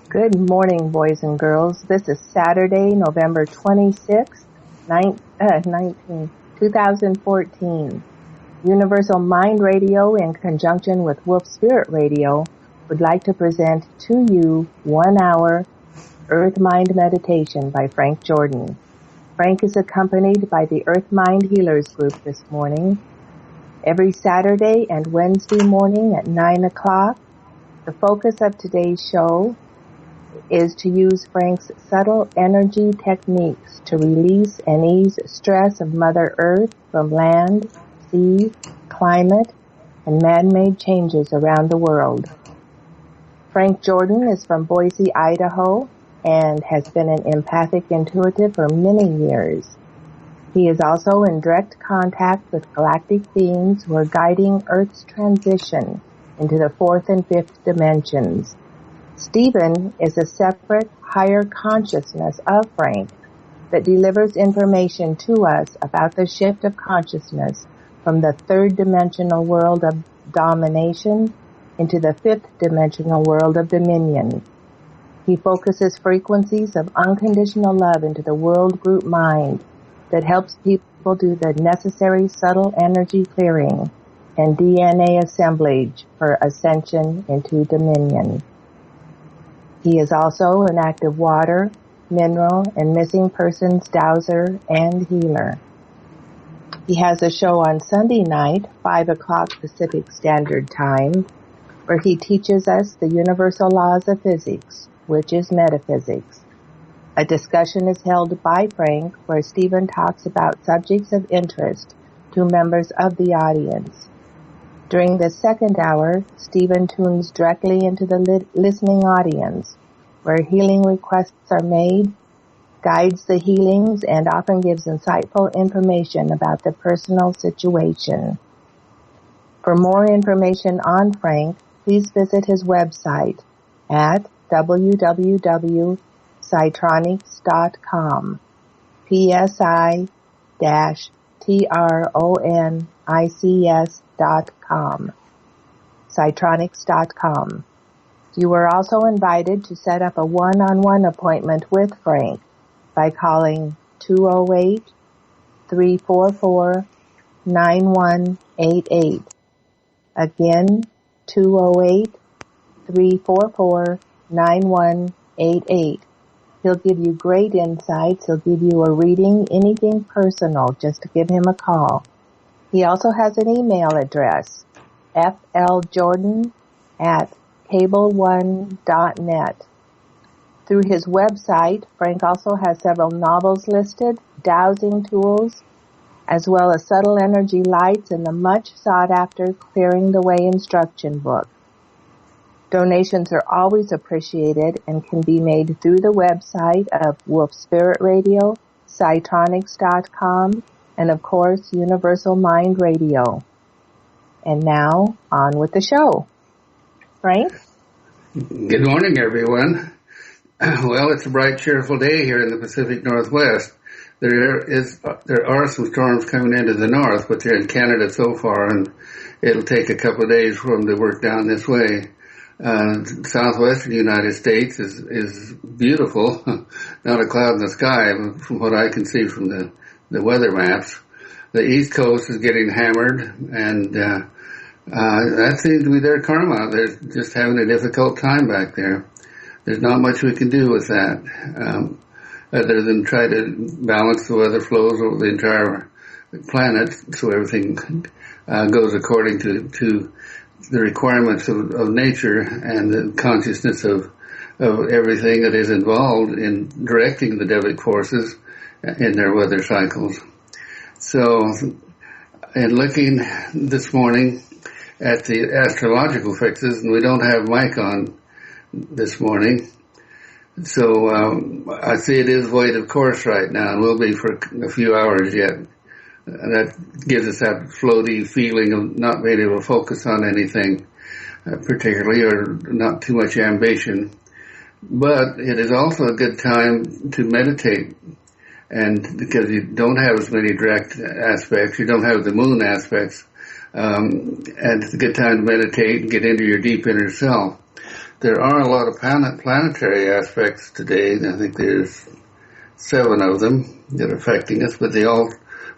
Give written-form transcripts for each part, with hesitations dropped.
Good morning, boys and girls. This is Saturday, November 26th, 2014. Universal Mind Radio, in conjunction with Wolf Spirit Radio, would like to present to you 1 hour Earth Mind Meditation by Frank Jordan. Frank is accompanied by the Earth Mind Healers group this morning. Every Saturday and Wednesday morning at 9 o'clock, the focus of today's show is to use Frank's subtle energy techniques to release and ease stress of Mother Earth from land, sea, climate, and man-made changes around the world. Frank Jordan is from Boise, Idaho, and has been an empathic intuitive for many years. He is also in direct contact with galactic beings who are guiding Earth's transition into the fourth and fifth dimensions. Stephen is a separate, higher consciousness of Frank that delivers information to us about the shift of consciousness from the third dimensional world of domination into the fifth dimensional world of dominion. He focuses frequencies of unconditional love into the world group mind that helps people do the necessary subtle energy clearing and DNA assemblage for ascension into dominion. He is also an active water, mineral, and missing persons dowser and healer. He has a show on Sunday night, 5 o'clock Pacific Standard Time, where he teaches us the universal laws of physics, which is metaphysics. A discussion is held by Frank where Stephen talks about subjects of interest to members of the audience. During the second hour, Stephen tunes directly into the listening audience, where healing requests are made, guides the healings, and often gives insightful information about the personal situation. For more information on Frank, please visit his website at www.psytronics.com, PSI-TRONICS.com, Psytronics.com. You are also invited to set up a one-on-one appointment with Frank by calling 208-344-9188. Again, 208-344-9188. He'll give you great insights. He'll give you a reading, anything personal. Just give him a call. He also has an email address, fljordan@cableone.net. Through his website, Frank also has several novels listed, dowsing tools, as well as subtle energy lights and the much sought-after Clearing the Way instruction book. Donations are always appreciated and can be made through the website of Wolf Spirit Radio, Psytronics.com, and of course, Universal Mind Radio. And now, on with the show. Frank? Good morning, everyone. Well, it's a bright, cheerful day here in the Pacific Northwest. There are some storms coming into the north, but they're in Canada so far, and it'll take a couple of days for them to work down this way. Southwestern United States is beautiful, not a cloud in the sky from what I can see from the weather maps. The East Coast is getting hammered, and that seems to be their karma. They're just having a difficult time back there. There's not much we can do with that, other than try to balance the weather flows over the entire planet so everything goes according to the requirements of nature and the consciousness of everything that is involved in directing the devic forces in their weather cycles. So, in looking this morning at the astrological fixes, and we don't have Mike on this morning, so I see it is void of course right now, and will be for a few hours yet. That gives us that floaty feeling of not being able to focus on anything particularly, or not too much ambition. But it is also a good time to meditate, and because you don't have as many direct aspects, you don't have the moon aspects, and it's a good time to meditate and get into your deep inner self. there are a lot of planetary aspects today. I think there's 7 of them that are affecting us, but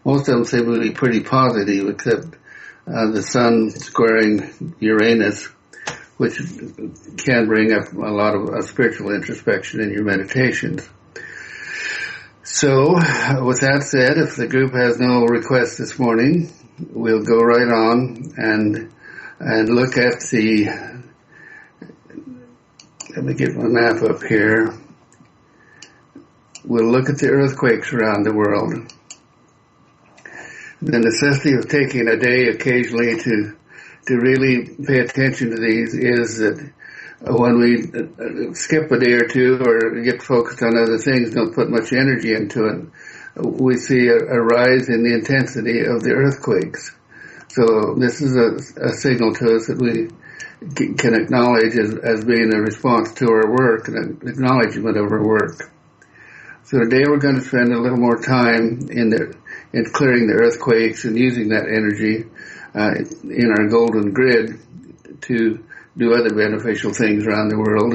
most of them seem to be pretty positive, except the sun squaring Uranus, which can bring up a lot of spiritual introspection in your meditations. So, with that said, if the group has no requests this morning, we'll go right on and look at let me get my map up here. We'll look at the earthquakes around the world. The necessity of taking a day occasionally to really pay attention to these is that when we skip a day or two or get focused on other things, don't put much energy into it, we see a rise in the intensity of the earthquakes. So this is a signal to us that we can acknowledge as being a response to our work and an acknowledgement of our work. So today we're going to spend a little more time in clearing the earthquakes and using that energy in our golden grid to do other beneficial things around the world,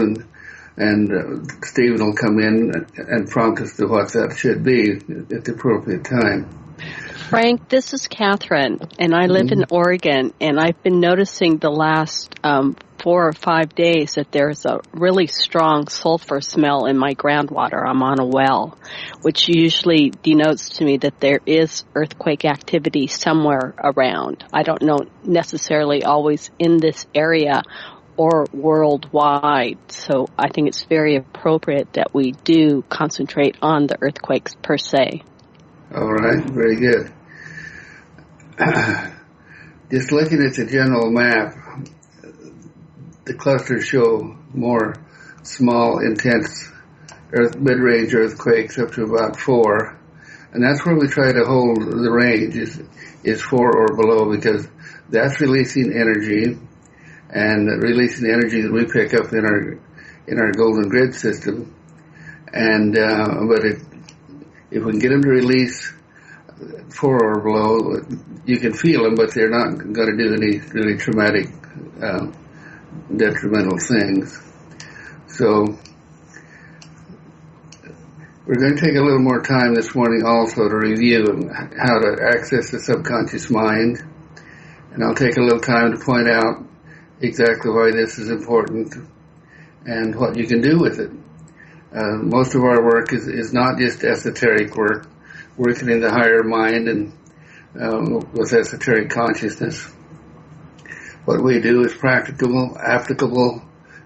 and Stephen will come in and prompt us to what that should be at the appropriate time. Frank, this is Catherine, and I live in Oregon, and I've been noticing the last 4 or 5 days that there's a really strong sulfur smell in my groundwater. I'm on a well, which usually denotes to me that there is earthquake activity somewhere around. I don't know necessarily always in this area or worldwide, so I think it's very appropriate that we do concentrate on the earthquakes per se. All right, very good. Just looking at the general map, the clusters show more small, intense mid-range earthquakes up to about 4, and that's where we try to hold the range is 4 or below, because that's releasing energy, and releasing the energy that we pick up in our golden grid system. And but if we can get them to release 4 or below, you can feel them, but they're not going to do any really traumatic, detrimental things. So we're going to take a little more time this morning also to review how to access the subconscious mind, and I'll take a little time to point out exactly why this is important and what you can do with it. Most of our work is not just esoteric work, working in the higher mind and with esoteric consciousness. What we do is practicable, applicable,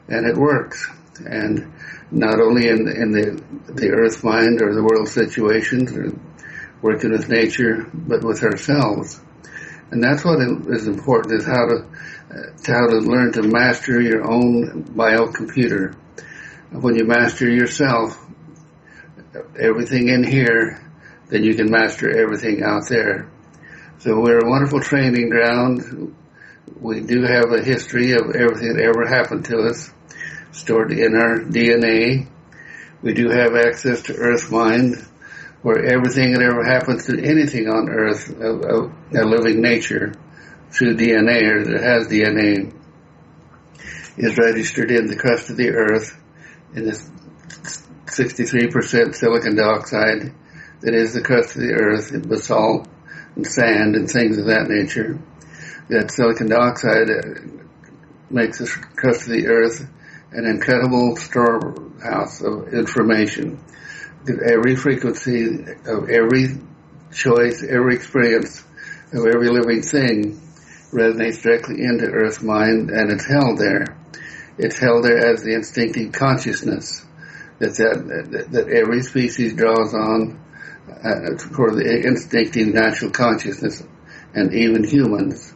and it works. And not only in the earth mind or the world situations, or working with nature, but with ourselves. And that's what is important, is how to learn to master your own biocomputer. When you master yourself, everything in here, then you can master everything out there. So we're a wonderful training ground. We do have a history of everything that ever happened to us stored in our DNA. We do have access to Earth Mind, where everything that ever happens to anything on Earth, of a living nature, through DNA, or that has DNA, is registered in the crust of the Earth, in this 63% silicon dioxide that is the crust of the Earth, and basalt and sand and things of that nature. That silicon dioxide makes the crust of the Earth an incredible storehouse of information. Every frequency of every choice, every experience of every living thing resonates directly into Earth Mind, and it's held there. It's held there as the instinctive consciousness that every species draws on for the instinctive natural consciousness, and even humans.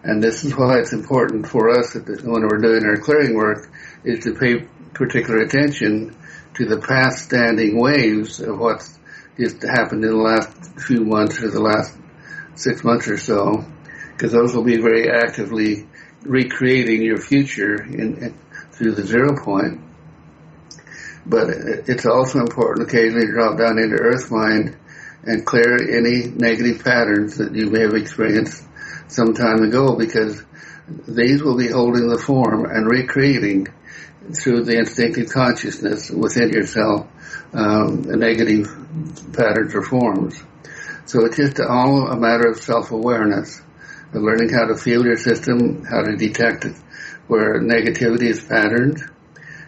And this is why it's important for us when we're doing our clearing work, is to pay particular attention to the past standing waves of what's just happened in the last few months or the last 6 months or so, because those will be very actively recreating your future through the 0 point. But it's also important occasionally to drop down into Earth Mind and clear any negative patterns that you may have experienced some time ago, because these will be holding the form and recreating through the instinctive consciousness within yourself, negative patterns or forms. So it's just all a matter of self-awareness, of learning how to feel your system, how to detect it, where negativity is patterned,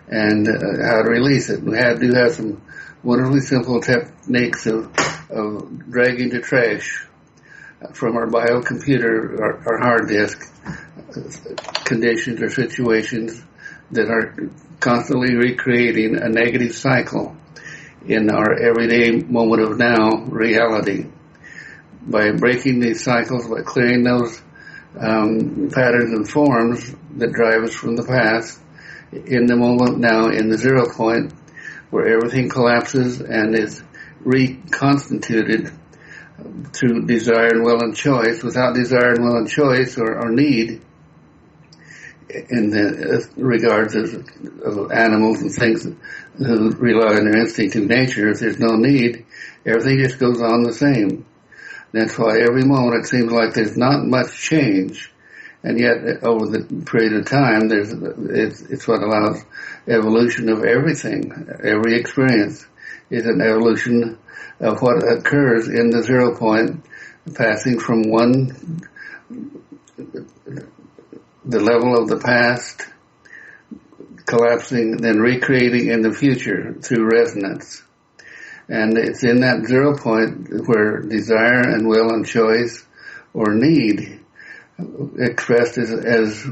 and how to release it. We do have some wonderfully simple techniques of dragging the trash from our biocomputer, our hard disk, conditions or situations that are constantly recreating a negative cycle in our everyday moment of now reality. By breaking these cycles, by clearing those patterns and forms that drive us from the past, in the moment now, in the 0 point, where everything collapses and is reconstituted through desire and will and choice. Without desire and will and choice or need, in the regards of animals and things who rely on their instinctive nature, if there's no need, everything just goes on the same. That's why every moment it seems like there's not much change, and yet over the period of time, it's what allows evolution of everything. Every experience is an evolution of what occurs in the 0 point, passing from the level of the past, collapsing, then recreating in the future through resonance. And it's in that 0 point where desire and will and choice or need, expressed as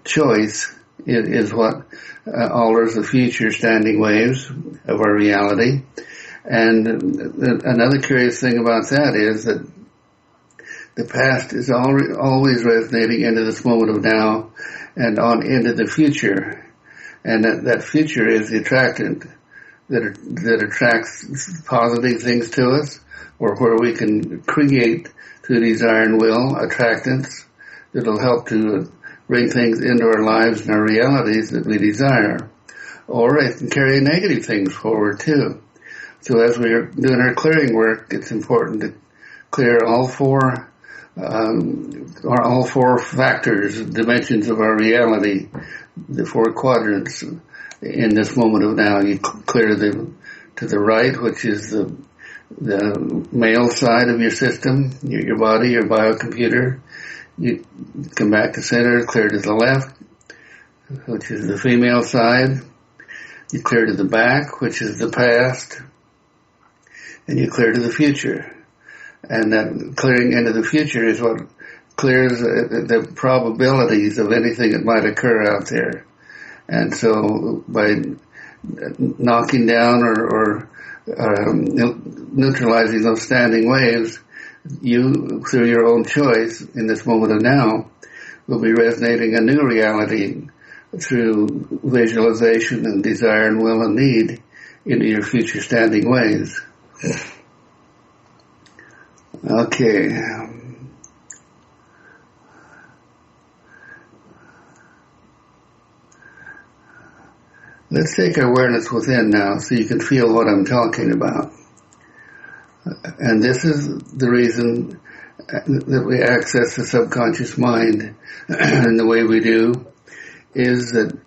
choice, is what alters the future standing waves of our reality. And another curious thing about that is that the past is always resonating into this moment of now and on into the future. And that future is the attractant that attracts positive things to us, or where we can create through desire and will attractants that will help to bring things into our lives and our realities that we desire. Or it can carry negative things forward too. So as we're doing our clearing work, it's important to clear all four factors, dimensions of our reality, the 4 quadrants in this moment of now. You clear to the right, which is the male side of your system, your body, your biocomputer. You come back to center, clear to the left, which is the female side. You clear to the back, which is the past, and you clear to the future. And that clearing into the future is what clears the probabilities of anything that might occur out there. And so by knocking down or neutralizing those standing waves, you, through your own choice in this moment of now, will be resonating a new reality through visualization and desire and will and need into your future standing waves. Okay. Let's take awareness within now so you can feel what I'm talking about. And this is the reason that we access the subconscious mind in the way we do, is that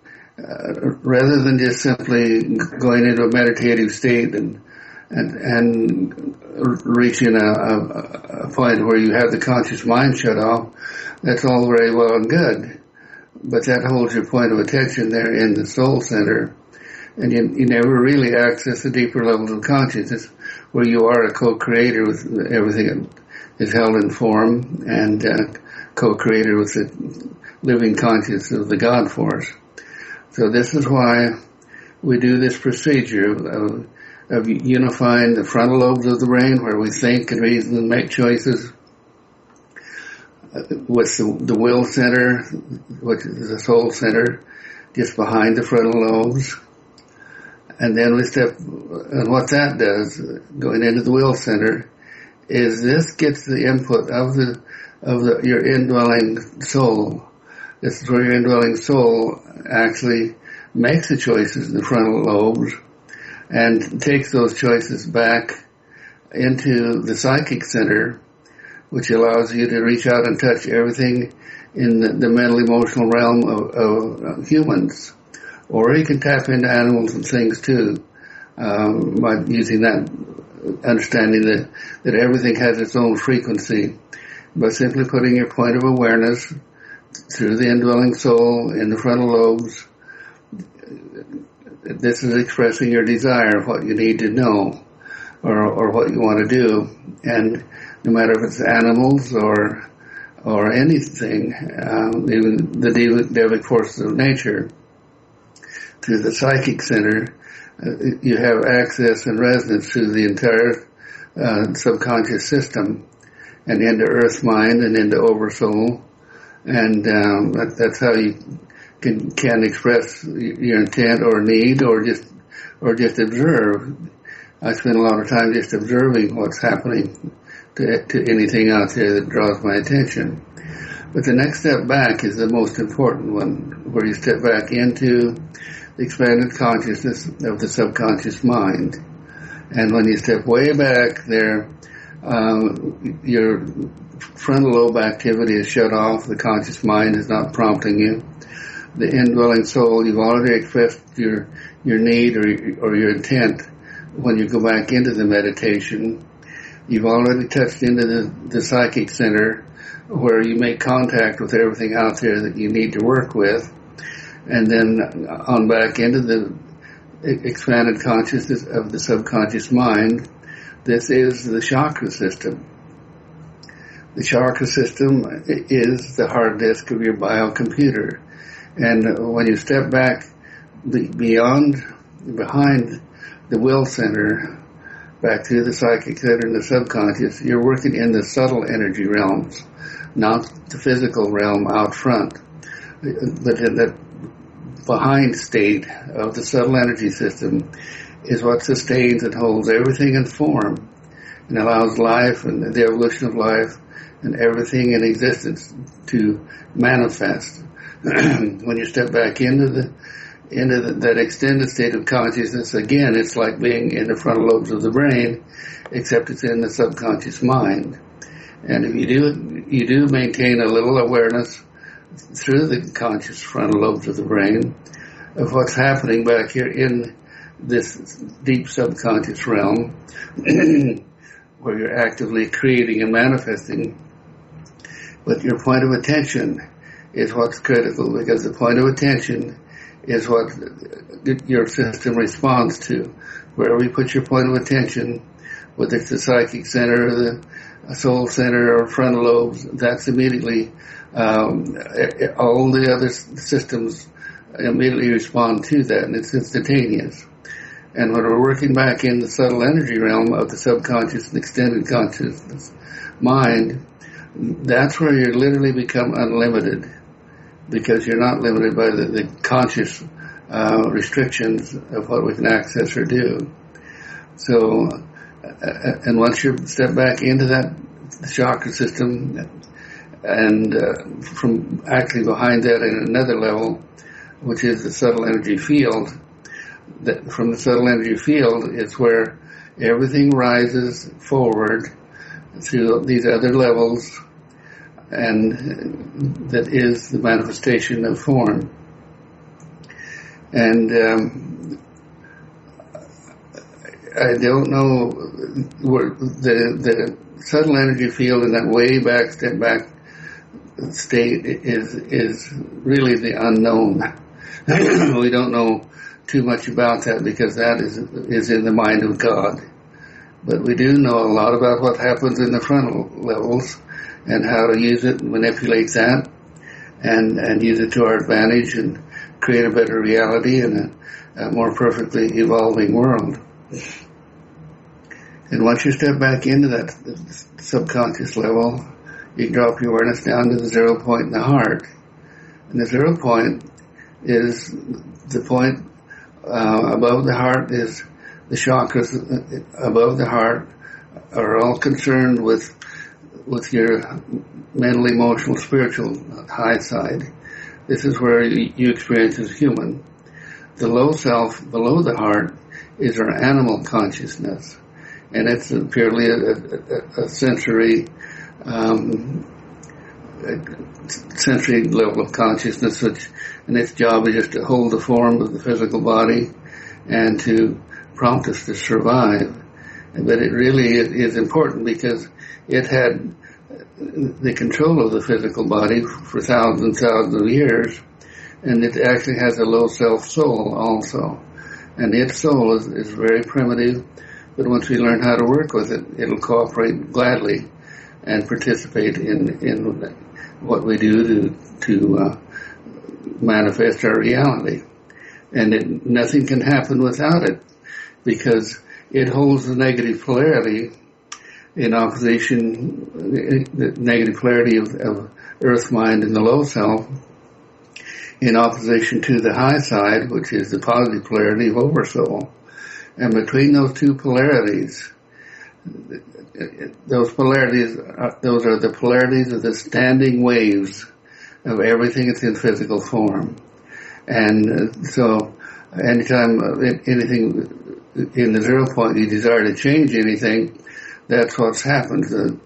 rather than just simply going into a meditative state and reaching a point where you have the conscious mind shut off, that's all very well and good. But that holds your point of attention there in the soul center, and you never really access the deeper levels of consciousness where you are a co-creator with everything that is held in form, and co-creator with the living consciousness of the God force. So this is why we do this procedure of unifying the frontal lobes of the brain, where we think and reason and make choices, with the will center, which is the soul center, just behind the frontal lobes. And then we step, and what that does, going into the will center, is this gets the input of your indwelling soul. This is where your indwelling soul actually makes the choices in the frontal lobes and takes those choices back into the psychic center, which allows you to reach out and touch everything in the mental emotional realm of humans. Or you can tap into animals and things too, by using that, understanding that everything has its own frequency, by simply putting your point of awareness through the indwelling soul in the frontal lobes. This is expressing your desire of what you need to know, or what you want to do. And no matter if it's animals or anything, even the devic forces of nature, through the psychic center, you have access and resonance through the entire subconscious system, and into earth mind and into oversoul, and that's how you can express your intent or need, or just observe. I spend a lot of time just observing what's happening to anything out there that draws my attention. But the next step back is the most important one, where you step back into the expanded consciousness of the subconscious mind. And when you step way back there, your frontal lobe activity is shut off. The conscious mind is not prompting you. The indwelling soul, you've already expressed your need or your intent. When you go back into the meditation, you've already touched into the psychic center, where you make contact with everything out there that you need to work with, and then on back into the expanded consciousness of the subconscious mind. This is the chakra system. The chakra system is the hard disk of your biocomputer. And when you step back behind the will center, back through the psychic center and the subconscious, you're working in the subtle energy realms, not the physical realm out front, but in the behind state of the subtle energy system is what sustains and holds everything in form and allows life and the evolution of life and everything in existence to manifest. When you step back into that extended state of consciousness, again, it's like being in the frontal lobes of the brain, except it's in the subconscious mind. And if you do maintain a little awareness through the conscious frontal lobes of the brain of what's happening back here in this deep subconscious realm, where you're actively creating and manifesting. But your point of attention is what's critical, because the point of attention is what your system responds to. Wherever you put your point of attention, whether it's the psychic center or the soul center or frontal lobes, that's immediately, all the other systems immediately respond to that, and it's instantaneous. And when we're working back in the subtle energy realm of the subconscious and extended consciousness mind, that's where you literally become unlimited, because you're not limited by the conscious restrictions of what we can access or do. So, and once you step back into that chakra system, and from actually behind that in another level, which is the subtle energy field, that from the subtle energy field is where everything rises forward through these other levels, and that is the manifestation of form. And I don't know where the subtle energy field in that way back, step back state is really the unknown. We don't know too much about that, because that is in the mind of God. But we do know a lot about what happens in the frontal levels and how to use it and manipulate that and use it to our advantage and create a better reality and a more perfectly evolving world. And once you step back into that subconscious level, you drop your awareness down to the 0 point in the heart. And the 0 point is the point above the heart is the chakras above the heart are all concerned with your mental, emotional, spiritual high side. This is where you experience as human. The low self below the heart is our animal consciousness, and it's purely a sensory sensory level of consciousness, and its job is just to hold the form of the physical body and to prompt us to survive. But it really is important because it had the control of the physical body for thousands and thousands of years, and it actually has a low self-soul also. And its soul is very primitive, but once we learn how to work with it, it'll cooperate gladly and participate in what we do to manifest our reality. And nothing can happen without it, because it holds the negative polarity in opposition, the negative polarity of earth mind and the low self, in opposition to the high side, which is the positive polarity of oversoul. And between those two polarities, those are the polarities of the standing waves of everything that's in physical form. And so anytime anything in the 0 point you desire to change anything, that's what's happened. The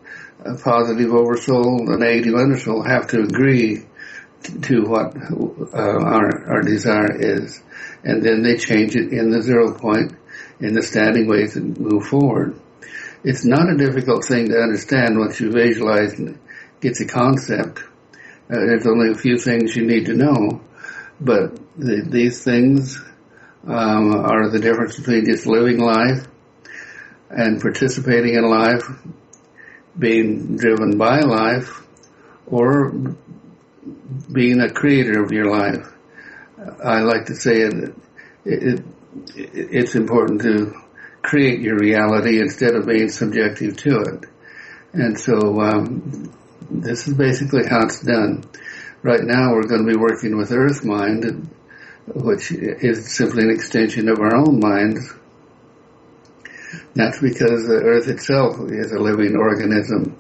positive oversoul, the negative undersoul have to agree to what our desire is. And then they change it in the 0 point in the standing waves and move forward. It's not a difficult thing to understand once you visualize and get the concept. There's only a few things you need to know, but these things are the difference between just living life and participating in life, being driven by life, or being a creator of your life. I like to say it's important to create your reality instead of being subjective to it. And so this is basically how it's done. Right now we're going to be working with Earth Mind, which is simply an extension of our own minds. That's because the Earth itself is a living organism.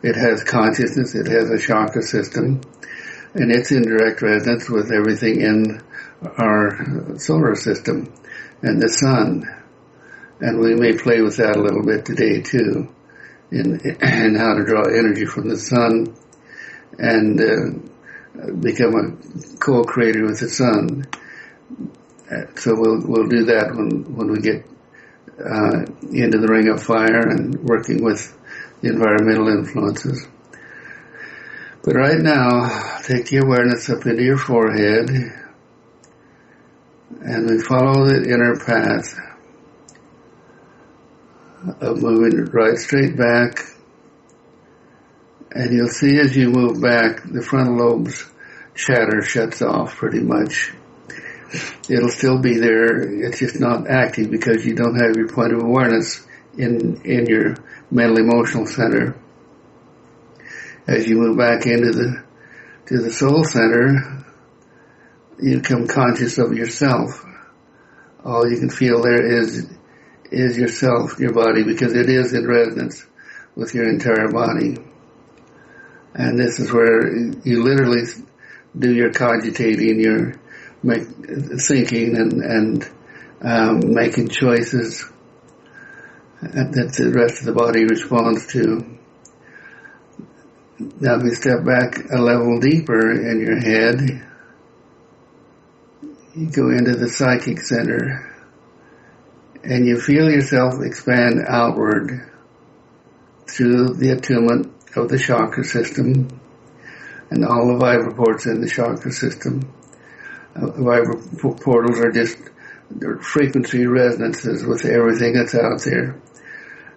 It has consciousness, it has a chakra system, and it's in direct resonance with everything in our solar system and the sun. And we may play with that a little bit today too, in how to draw energy from the sun and become a co-creator with the sun. So we'll do that when we get into the ring of fire and working with the environmental influences. But right now, take the awareness up into your forehead, and we follow the inner path of moving right straight back. And you'll see as you move back, the frontal lobe's chatter shuts off pretty much. It'll still be there, it's just not active because you don't have your point of awareness in your mental emotional center. As you move back into the soul center, you become conscious of yourself. All you can feel there is yourself, your body, because it is in resonance with your entire body. And this is where you literally do your cogitating, your thinking and making choices that the rest of the body responds to. Now if you step back a level deeper in your head, you go into the psychic center and you feel yourself expand outward through the attunement of the chakra system and all the vibraports in the chakra system. Vibraportals are just frequency resonances with everything that's out there.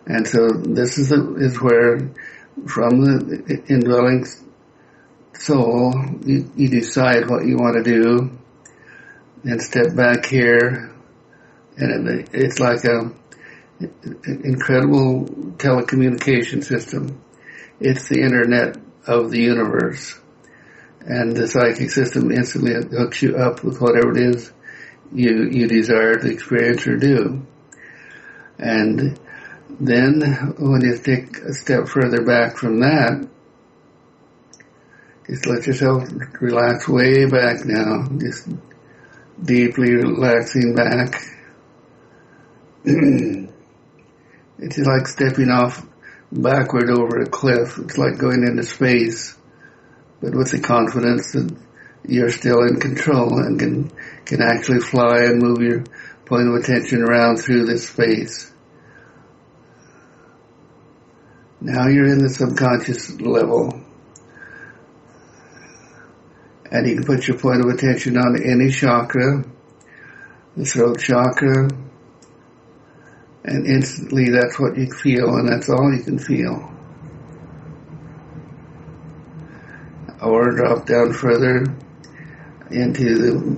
And so this is where, from the indwelling soul, you decide what you want to do and step back here. And it's like an incredible telecommunication system. It's the internet of the universe. And the psychic system instantly hooks you up with whatever it is you desire to experience or do. And then when you take a step further back from that, just let yourself relax way back now, just deeply relaxing back. It's like stepping off backward over a cliff. It's like going into space but with the confidence that you're still in control and can actually fly and move your point of attention around through this space. Now you're in the subconscious level, and you can put your point of attention on any chakra, the throat chakra, and instantly that's what you feel, and that's all you can feel. Or drop down further into the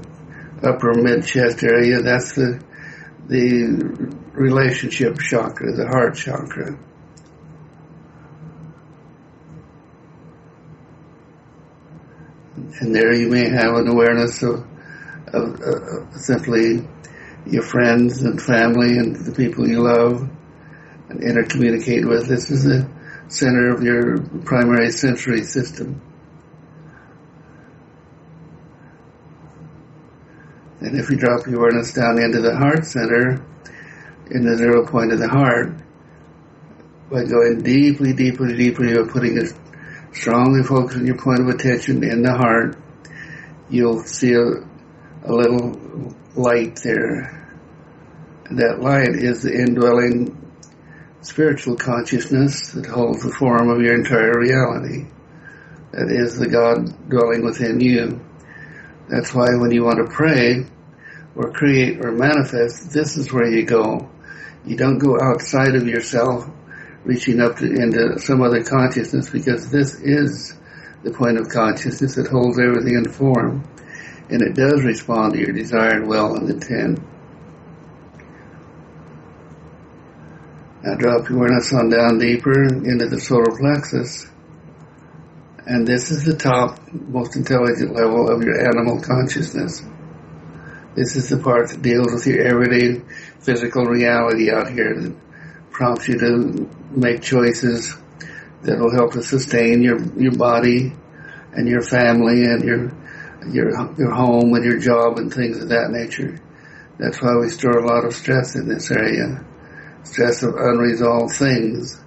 upper mid-chest area. That's the relationship chakra, the heart chakra. And there you may have an awareness of simply your friends and family and the people you love and intercommunicate with. This is the center of your primary sensory system. And if you drop your awareness down into the heart center, in the 0 point of the heart, by going deeply, deeply, deeply, you're putting a strongly focusing your point of attention in the heart, you'll see a little light there. And that light is the indwelling spiritual consciousness that holds the form of your entire reality. That is the God dwelling within you. That's why when you want to pray or create or manifest, this is where you go. You don't go outside of yourself, reaching up into some other consciousness, because this is the point of consciousness that holds everything in form, and it does respond to your desired will and intent. Now drop your awareness on down deeper into the solar plexus, and this is the top, most intelligent level of your animal consciousness. This is the part that deals with your everyday physical reality out here, that prompts you to make choices that will help to sustain your body and your family and your home and your job and things of that nature. That's why we store a lot of stress in this area. Stress of unresolved things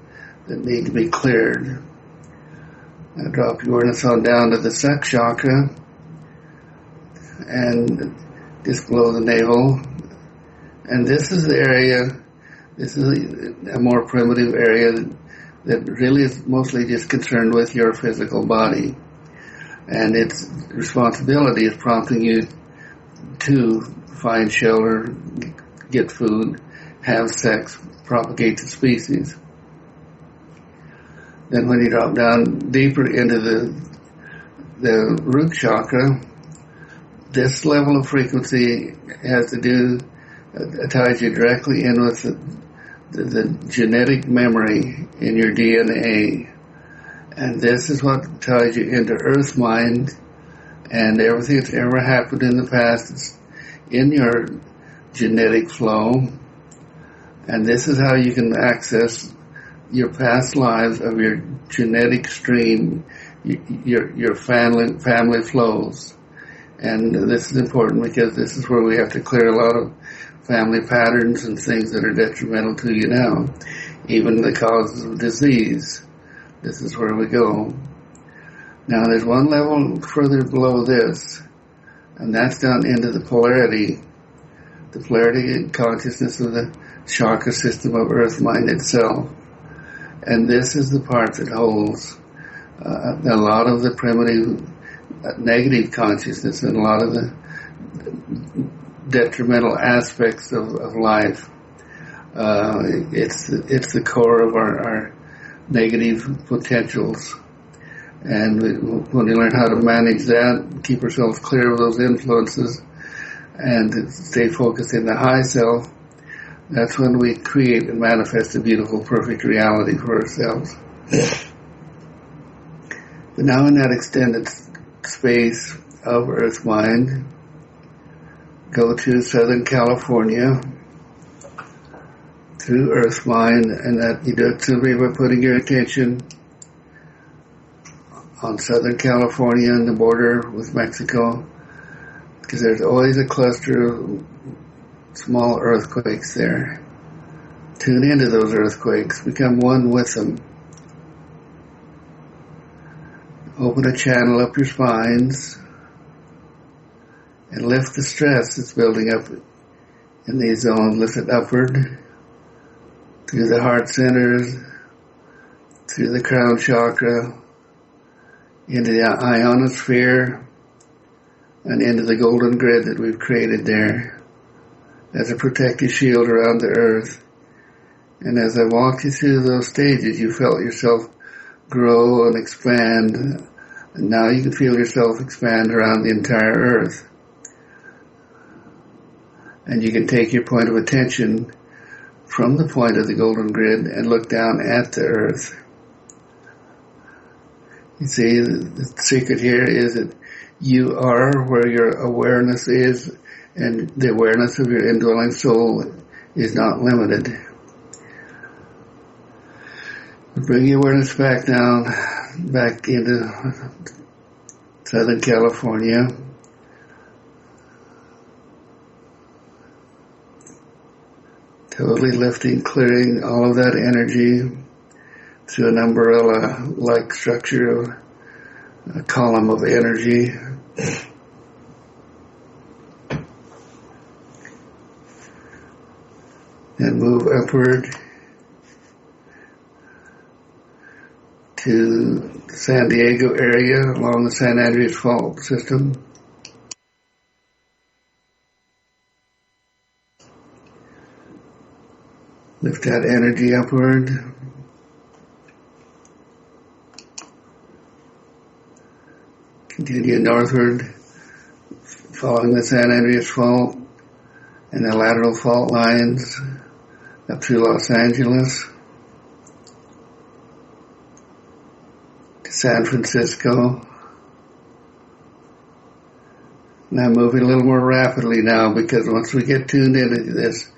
that need to be cleared. Now drop your awareness on down to the sex chakra and just below the navel. And this is the area, this is a more primitive area that really is mostly just concerned with your physical body. And its responsibility is prompting you to find shelter, get food, have sex, propagate the species. Then when you drop down deeper into the root chakra, this level of frequency has to do, ties you directly in with the genetic memory in your DNA. And this is what ties you into Earth mind, and everything that's ever happened in the past is in your genetic flow. And this is how you can access your past lives of your genetic stream, your family flows. And this is important because this is where we have to clear a lot of family patterns and things that are detrimental to you now, even the causes of disease. This is where we go. Now there's one level further below this, and that's down into the polarity and consciousness of the chakra system of Earth mind itself. And this is the part that holds a lot of the primitive negative consciousness and a lot of the detrimental aspects of life. It's the core of our negative potentials. And when we learn how to manage that, keep ourselves clear of those influences, and stay focused in the high self, that's when we create and manifest a beautiful, perfect reality for ourselves. But now in that extended space of Earth mind, go to Southern California through Earth mind, and that you do it simply by putting your attention on Southern California and the border with Mexico, because there's always a cluster of small earthquakes there. Tune into those earthquakes, become one with them. Open open a channel up your spines and lift the stress that's building up in these zones. Lift it upward through the heart centers, through the crown chakra, into the ionosphere, and into the golden grid that we've created there as a protective shield around the earth. And as I walked you through those stages, you felt yourself grow and expand. And now you can feel yourself expand around the entire earth. And you can take your point of attention from the point of the golden grid and look down at the earth. You see, the secret here is that you are where your awareness is, and the awareness of your indwelling soul is not limited. Bring your awareness back down, back into Southern California. Totally lifting, clearing all of that energy through an umbrella-like structure, a column of energy. And move upward to the San Diego area along the San Andreas Fault system. Lift that energy upward. Continue northward, following the San Andreas Fault and the lateral fault lines up through Los Angeles to San Francisco. And I'm moving a little more rapidly now because once we get tuned into this,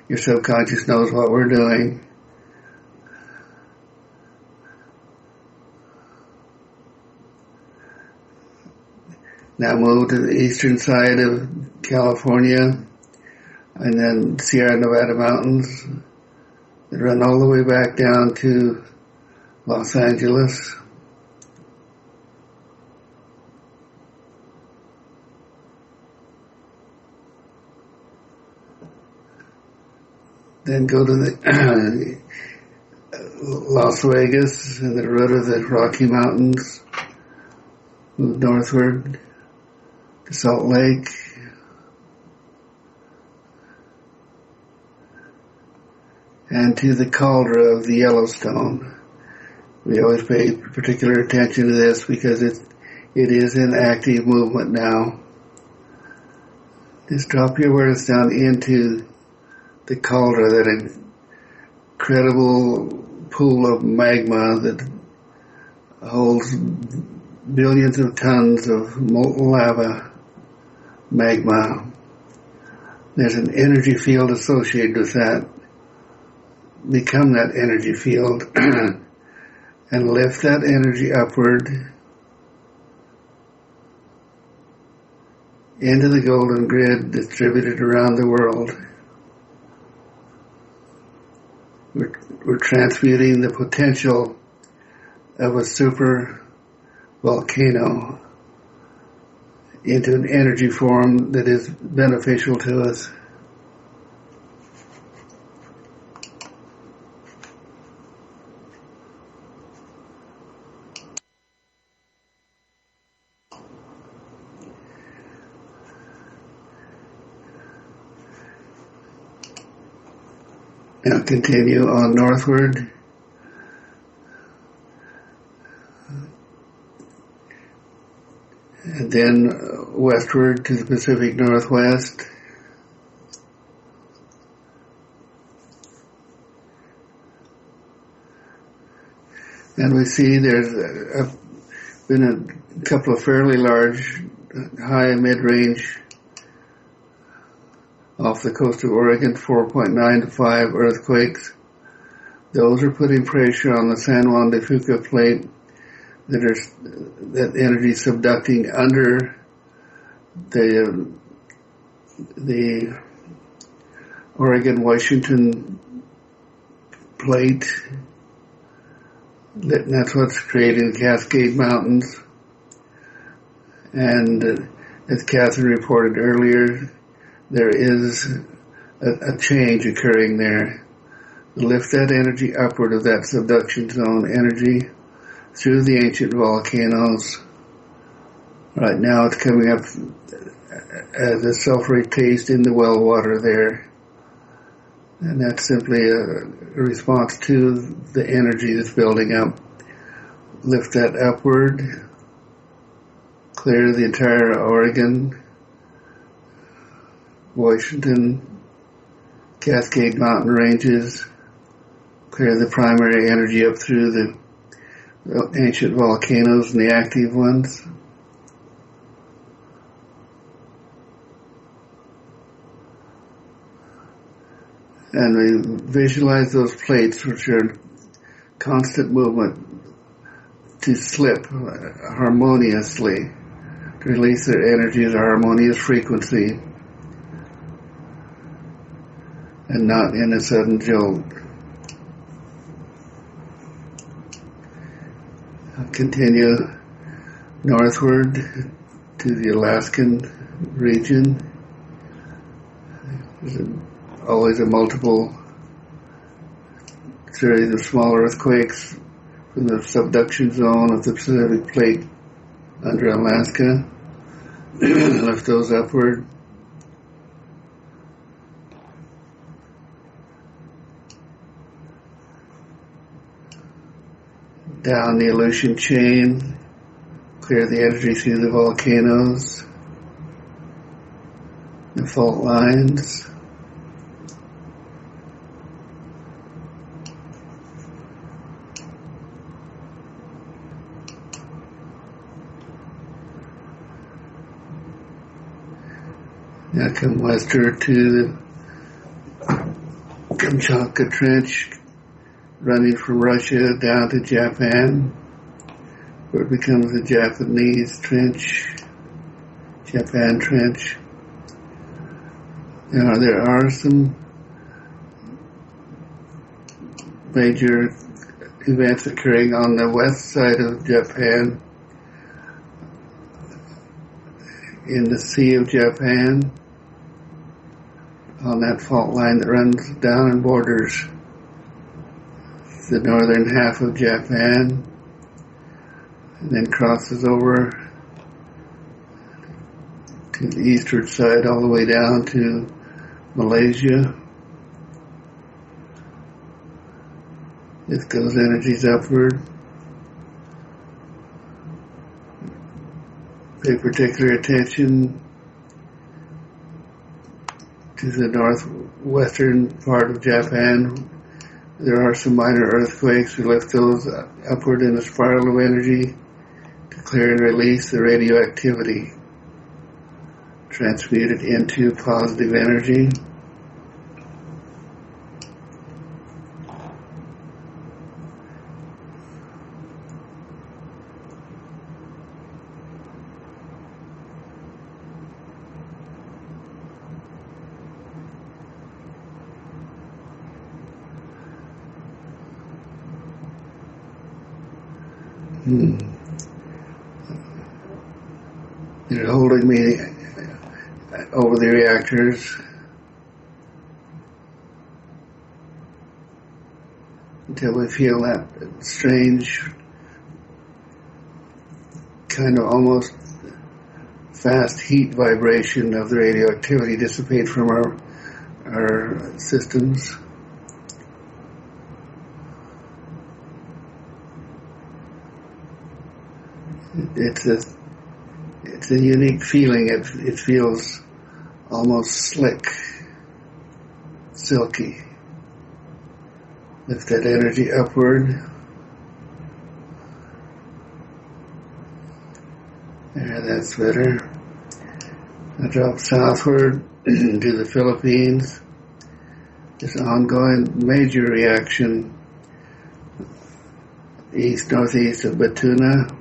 your subconscious knows what we're doing. Now move to the eastern side of California and then Sierra Nevada mountains that run all the way back down to Los Angeles. Then go to the Las Vegas and the root of the Rocky Mountains. Move northward to Salt Lake. And to the cauldron of the Yellowstone. We always pay particular attention to this because it is in active movement now. Just drop your awareness down into the cauldron, that incredible pool of magma that holds billions of tons of molten lava magma. There's an energy field associated with that. Become that energy field and lift that energy upward into the golden grid distributed around the world. We're transmuting the potential of a super volcano into an energy form that is beneficial to us. Now continue on northward. And then westward to the Pacific Northwest. And we see there's been a couple of fairly large high and mid-range off the coast of Oregon, 4.9 to 5 earthquakes. Those are putting pressure on the San Juan de Fuca plate that energy subducting under the Oregon-Washington plate. That's what's creating Cascade Mountains And as Catherine reported earlier, there is a change occurring there. Lift that energy upward of that subduction zone energy through the ancient volcanoes. Right now it's coming up as a sulfury taste in the well water there. And that's simply a response to the energy that's building up. Lift that upward, clear the entire Oregon, Washington, Cascade Mountain ranges, clear the primary energy up through the ancient volcanoes and the active ones. And we visualize those plates, which are in constant movement, to slip harmoniously, to release their energy at a harmonious frequency, and not in a sudden jolt. Continue northward to the Alaskan region. There's always a multiple series of small earthquakes from the subduction zone of the Pacific Plate under Alaska. Lift those upward. Down the Aleutian chain, clear the energy through the volcanoes, the fault lines. Now come westward to the Kamchatka Trench, running from Russia down to Japan, where it becomes the Japanese Trench, Japan Trench. Now there are some major events occurring on the west side of Japan, in the Sea of Japan, on that fault line that runs down and borders the northern half of Japan, and then crosses over to the eastward side all the way down to Malaysia. It goes energies upward. Pay particular attention to the northwestern part of Japan. There are some minor earthquakes. We lift those upward in a spiral of energy to clear and release the radioactivity, transmute it into positive energy. They're holding me over the reactors until we feel that strange kind of almost fast heat vibration of the radioactivity dissipate from our systems. It's a unique feeling. It feels almost slick, silky. Lift that energy upward. There, that's better. I drop southward to the Philippines. This ongoing major reaction east-northeast of Batuna.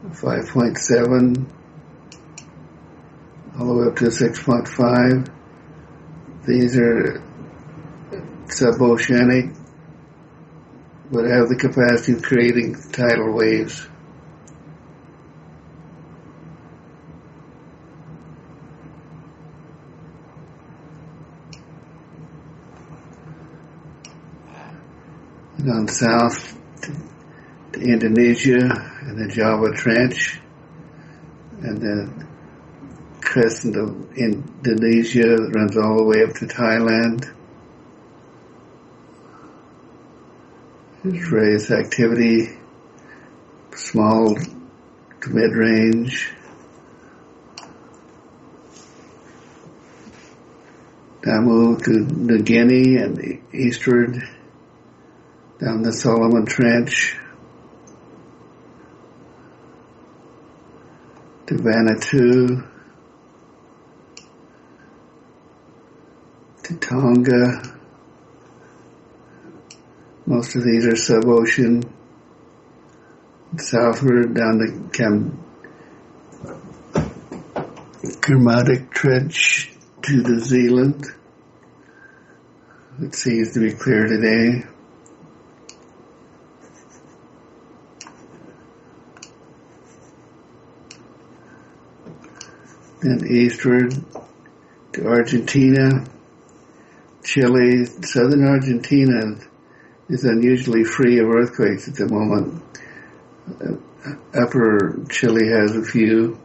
5.7 all the way up to 6.5. These are suboceanic, but have the capacity of creating tidal waves. on south to Indonesia and the Java Trench, and then crescent of Indonesia runs all the way up to Thailand. There's various activity, small to mid-range. Now move to New Guinea and eastward down the Solomon Trench to Vanuatu, to Tonga. Most of these are sub-ocean. Southward down the Kermatic Trench to New Zealand. It seems to be clear today. Then eastward to Argentina, Chile. Southern Argentina is unusually free of earthquakes at the moment. Upper Chile has a few.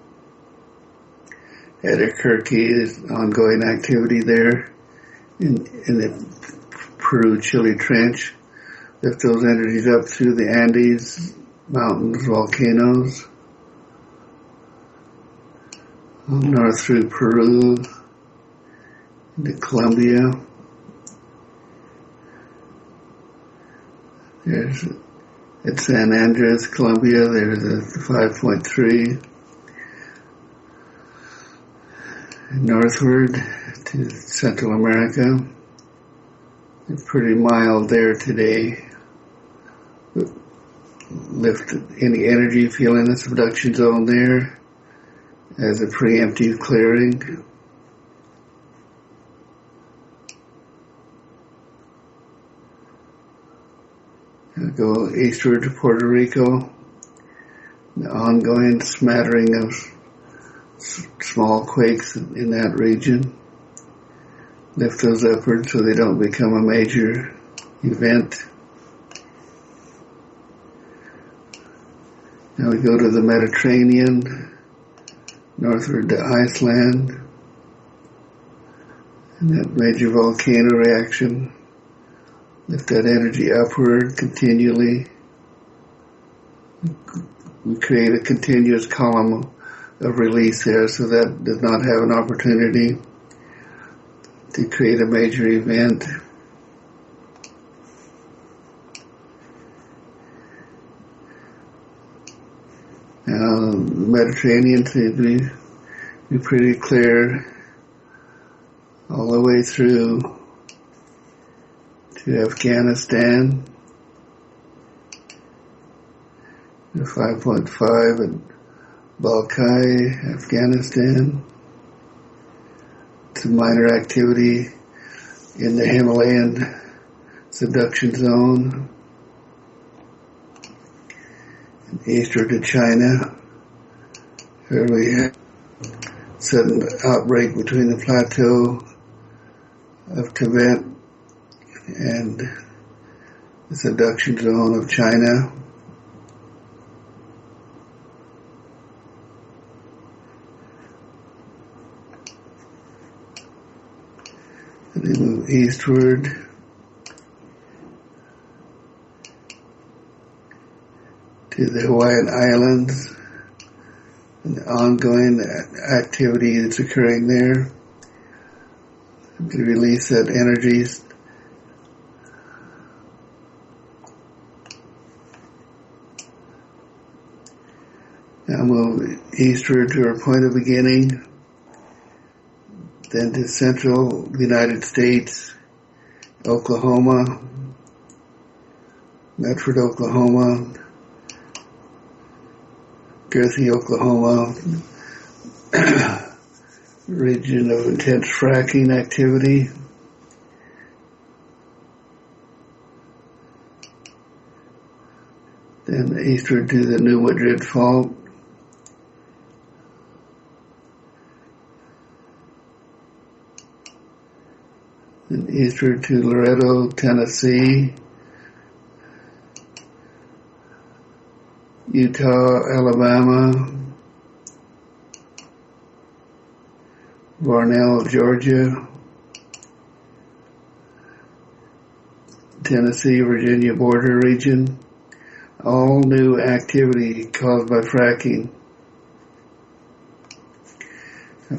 Albuquerque is ongoing activity there in the Peru-Chile Trench. Lift those energies up through the Andes, mountains, volcanoes, north through Peru, into Colombia. There's at San Andres, Colombia, there's a 5.3. Northward to Central America. It's pretty mild there today. Lift any energy, feeling the subduction zone there as a preemptive clearing. I'll go eastward to Puerto Rico. The ongoing smattering of small quakes in that region. Lift those upward so they don't become a major event. Now we go to the Mediterranean, northward to Iceland, and that major volcano reaction. Lift that energy upward continually. We create a continuous column of release there, so that does not have an opportunity to create a major event. Now, the Mediterranean seems to be pretty clear all the way through to Afghanistan, the 5.5 at Balkai, Afghanistan. Some minor activity in the Himalayan subduction zone. And eastward to China, where we had sudden outbreak between the plateau of Tibet and the subduction zone of China. And then move eastward to the Hawaiian Islands and the ongoing activity that's occurring there to release that energy. Now move eastward to our point of beginning, then to central United States, Oklahoma, Medford, Oklahoma, Girthy, Oklahoma, region of intense fracking activity. Then eastward to the New Madrid Fault. And eastward to Loretto, Tennessee, Utah, Alabama, Varnell, Georgia, Tennessee, Virginia border region. All new activity caused by fracking.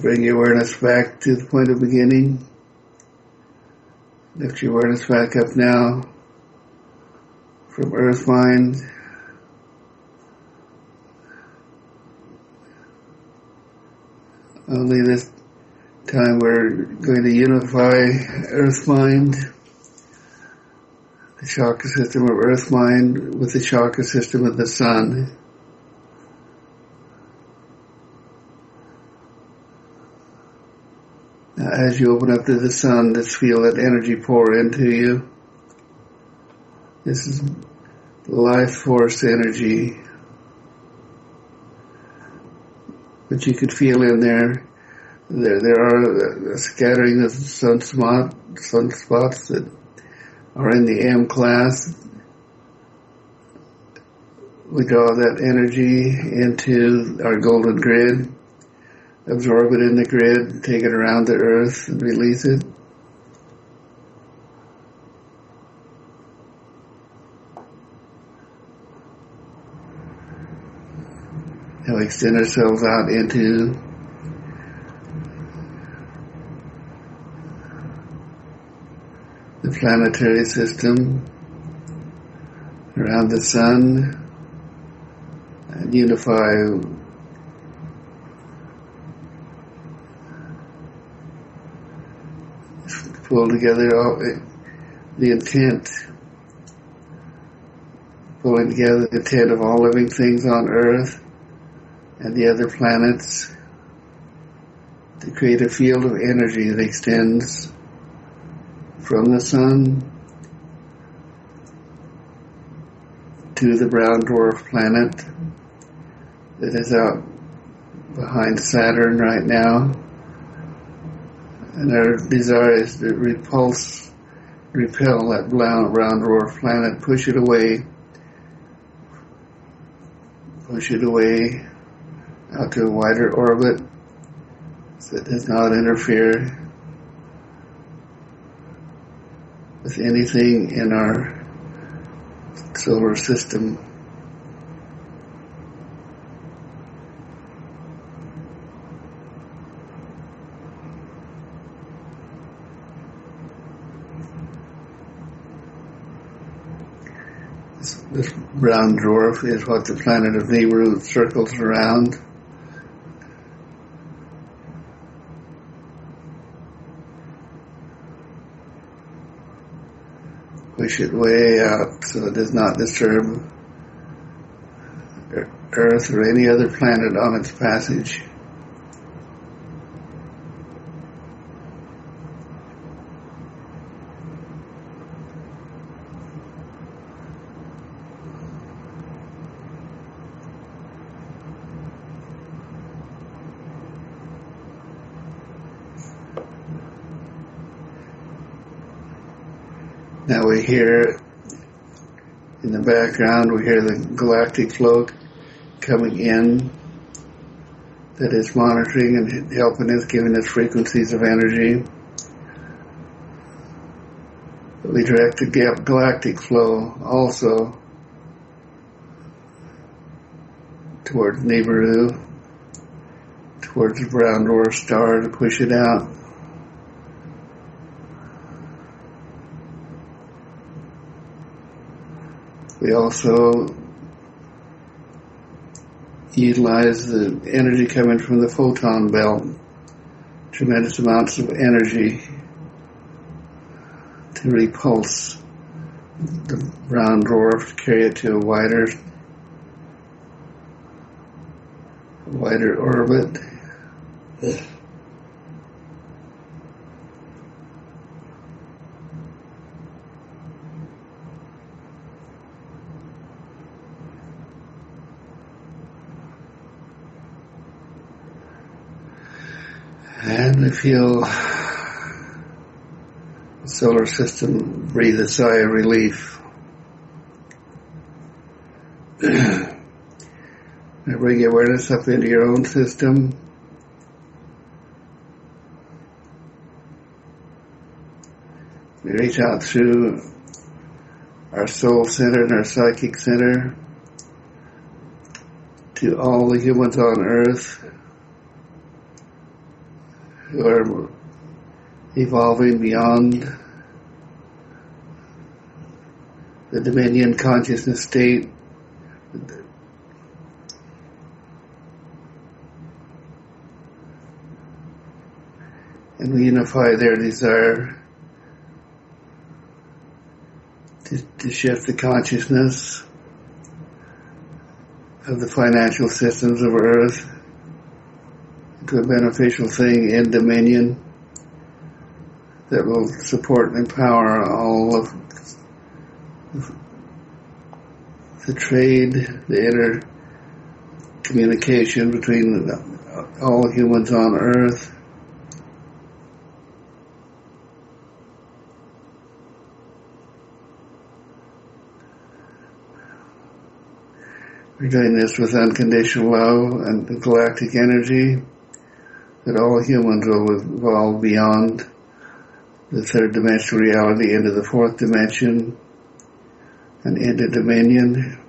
Bring your awareness back to the point of beginning. Lift your awareness back up now from earth mind. Only this time we're going to unify earth mind, the chakra system of earth mind, with the chakra system of the sun. Now, as you open up to the sun, just feel that energy pour into you. This is life force energy. But you could feel in there are a scattering of sunspots that are in the M class. We draw that energy into our golden grid, absorb it in the grid, take it around the earth and release it. Now we extend ourselves out into the planetary system around the sun and unify pull together all the intent, pulling together the intent of all living things on earth and the other planets to create a field of energy that extends from the sun to the brown dwarf planet that is out behind Saturn right now. And our desire is to repel that brown dwarf planet, push it away out to a wider orbit so it does not interfere with anything in our solar system. This brown dwarf is what the planet of Nibiru circles around. Push it way out so it does not disturb Earth or any other planet on its passage. Now we hear in the background, we hear the galactic flow coming in that is monitoring and helping us, giving us frequencies of energy. But we direct the galactic flow also towards Nibiru, towards the brown dwarf star to push it out. We also utilize the energy coming from the photon belt, tremendous amounts of energy to repulse the brown dwarf, to carry it to a wider orbit. And we feel the solar system breathe a sigh of relief. Now bring your awareness up into your own system. We reach out through our soul center and our psychic center to all the humans on earth who are evolving beyond the dominion consciousness state. And we unify their desire to shift the consciousness of the financial systems of Earth into a beneficial thing in dominion that will support and empower all of the trade, the intercommunication between all humans on Earth. We're doing this with unconditional love and galactic energy, that all humans will evolve beyond the third dimensional reality into the fourth dimension and into dominion.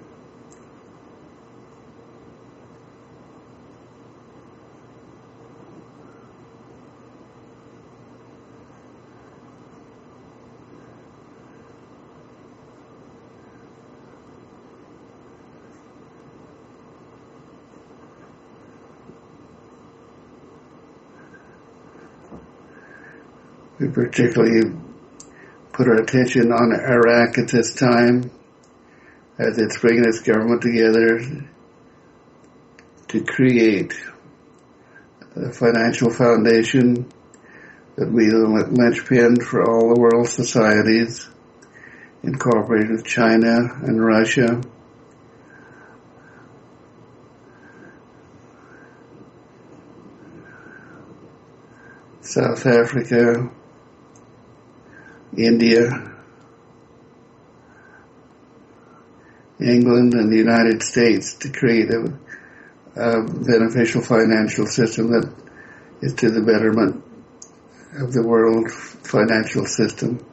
We particularly put our attention on Iraq at this time, as it's bringing its government together to create a financial foundation that will be the linchpin for all the world societies, incorporated with China and Russia. South Africa, India, England, and the United States to create a beneficial financial system that is to the betterment of the world financial system.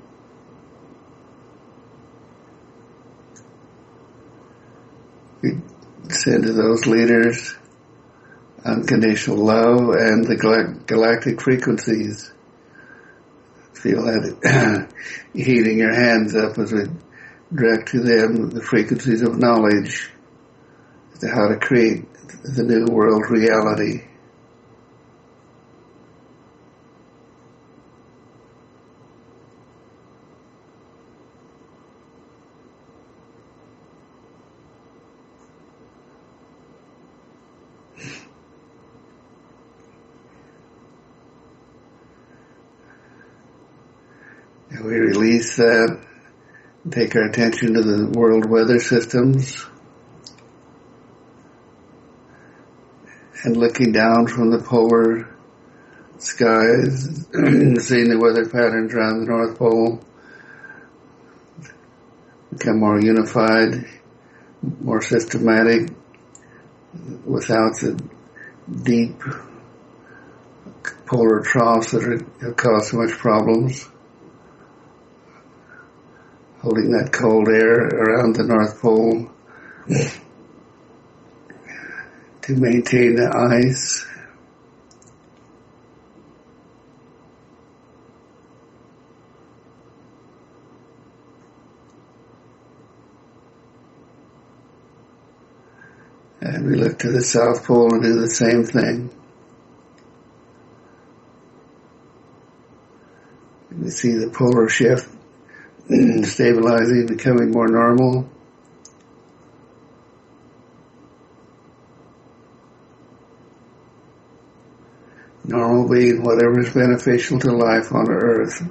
We send to those leaders unconditional love and the galactic frequencies. Feel that heating your hands up as we direct to them the frequencies of knowledge as to how to create the new world reality. And we release that, take our attention to the world weather systems, and looking down from the polar skies, seeing the weather patterns around the North Pole, become more unified, more systematic, without the deep polar troughs that have caused so much problems. Holding that cold air around the North Pole to maintain the ice. And we look to the South Pole and do the same thing. And we see the polar shift stabilizing, becoming more normal. Normal being whatever is beneficial to life on Earth.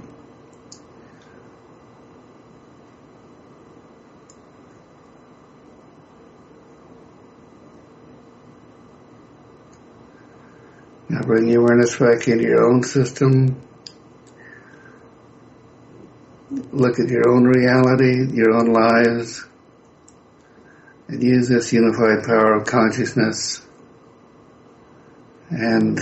Now bring your awareness back into your own system. Look at your own reality, your own lives, and use this unified power of consciousness and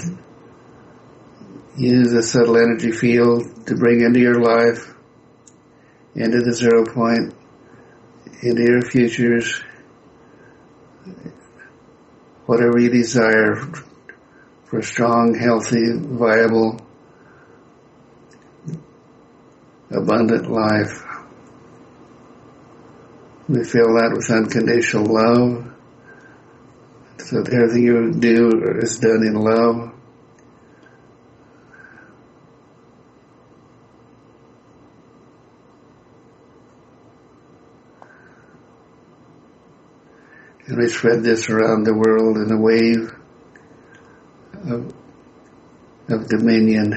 use the subtle energy field to bring into your life, into the 0 point, into your futures, whatever you desire for a strong, healthy, viable, abundant life. We fill that with unconditional love, so that everything you do is done in love. And we spread this around the world in a wave of dominion.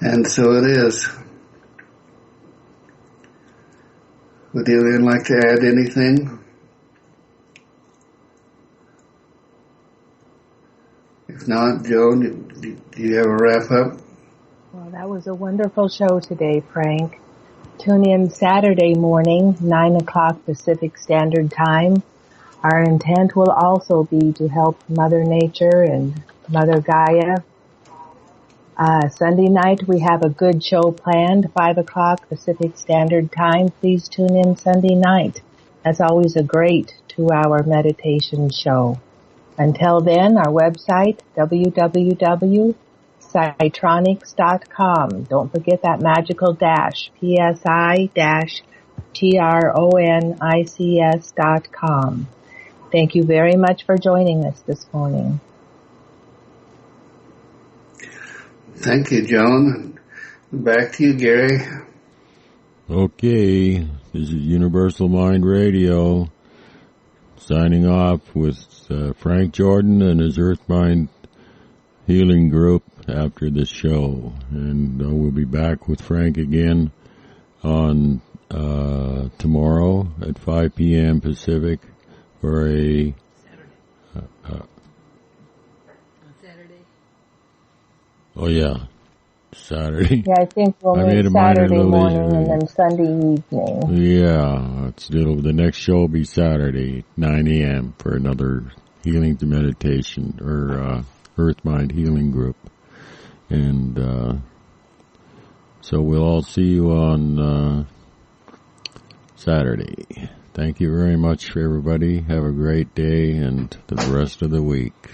And so it is. Would anyone like to add anything? If not, Joan, do you have a wrap-up? Well, that was a wonderful show today, Frank. Tune in Saturday morning, 9 o'clock Pacific Standard Time. Our intent will also be to help Mother Nature and Mother Gaia. Sunday night, we have a good show planned, 5 o'clock Pacific Standard Time. Please tune in Sunday night. That's always a great 2-hour meditation show. Until then, our website, www.psitronics.com. Don't forget that magical dash, psi-tronics.com. Thank you very much for joining us this morning. Thank you, Joan. Back to you, Gary. Okay, this is Universal Mind Radio, signing off with Frank Jordan and his Earth Mind Healing Group after this show. And we'll be back with Frank again on tomorrow at 5 p.m. Pacific for a oh yeah, Saturday. Yeah, I think we'll meet Saturday morning and then Sunday evening. Yeah, the next show will be Saturday, 9 a.m. for another healing to meditation or Earth Mind Healing Group. And so we'll all see you on Saturday. Thank you very much, everybody. Have a great day and the rest of the week.